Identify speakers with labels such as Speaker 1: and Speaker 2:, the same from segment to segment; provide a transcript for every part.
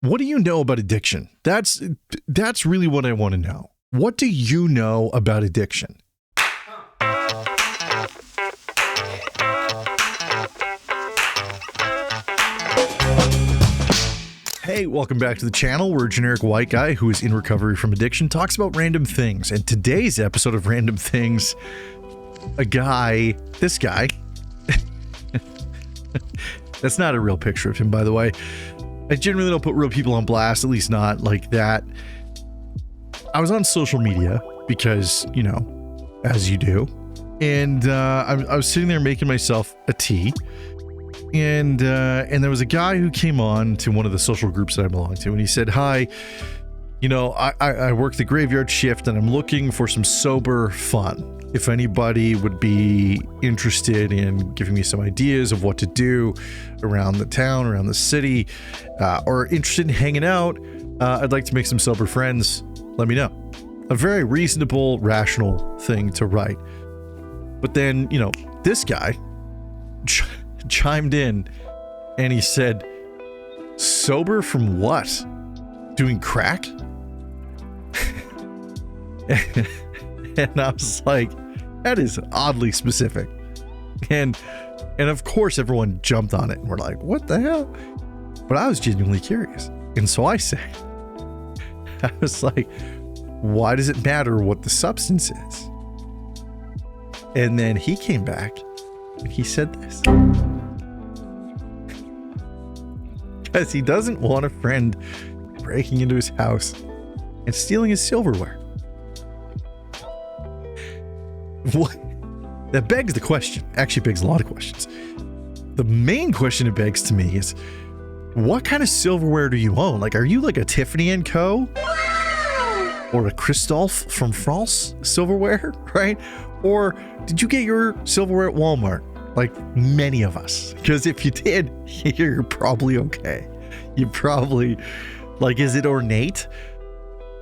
Speaker 1: What do you know about addiction? That's really what I want to know. What do you know about addiction? Hey, welcome back to the channel. We're a generic white guy who is in recovery from addiction, talks about random things. And today's episode of Random Things, this guy, that's not a real picture of him, by the way. I generally don't put real people on blast, at least not like that. I was on social media because, you know, as you do. And I was sitting there making myself a tea. And there was a guy who came on to one of the social groups that I belong to. And he said, hi, you know, I work the graveyard shift and I'm looking for some sober fun. If anybody would be interested in giving me some ideas of what to do around the town, around the city, or interested in hanging out, I'd like to make some sober friends. Let me know. A very reasonable, rational thing to write. But then, you know, this guy chimed in and he said, sober from what? Doing crack? And I was like, that is oddly specific. And of course everyone jumped on it and we're like, what the hell? But I was genuinely curious. And so I said, I was like, why does it matter what the substance is? And then he came back and he said this. Because he doesn't want a friend breaking into his house and stealing his silverware. What? That begs the question. Actually begs a lot of questions. The main question it begs to me is, what kind of silverware do you own? Like, are you like a Tiffany & Co? Or a Christophe from France silverware, right? Or did you get your silverware at Walmart? Like many of us. Because if you did, you're probably okay. You probably, like, is it ornate?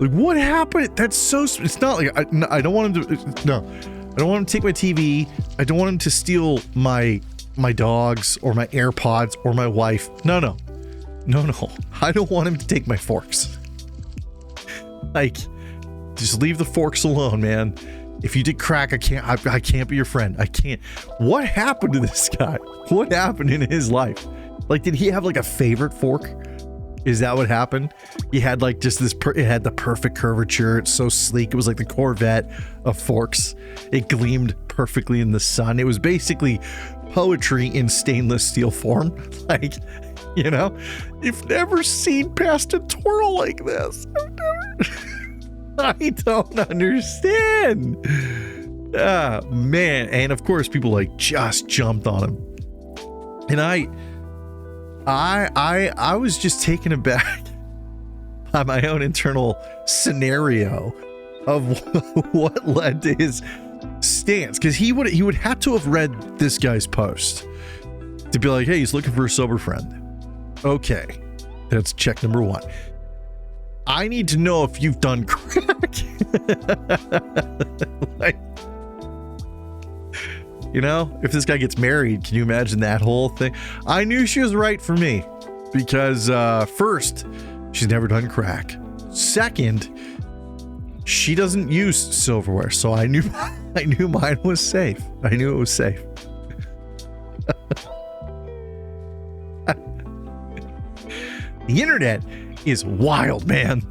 Speaker 1: Like, what happened? That's so, it's not like, I don't want him to, no. I don't want him to take my TV. I don't want him to steal my dogs or my AirPods or my wife. No. I don't want him to take my forks. Like, just leave the forks alone, man. If you did crack, I can't be your friend. I can't. What happened to this guy? What happened in his life? Like, did he have like a favorite fork? Is that what happened? He had like just this, it had the perfect curvature. It's so sleek. It was like the Corvette of forks. It gleamed perfectly in the sun. It was basically poetry in stainless steel form. Like, you know, you've never seen past a twirl like this. I don't understand. Ah, man. And of course, people like just jumped on him. And I was just taken aback by my own internal scenario of what led to his stance. Because he would have to have read this guy's post to be like, hey, he's looking for a sober friend. Okay, that's check number one. I need to know if you've done crack. Like, you know, if this guy gets married, can you imagine that whole thing? I knew she was right for me because first, she's never done crack. Second, she doesn't use silverware, so I knew mine was safe. I knew it was safe. The internet is wild, man.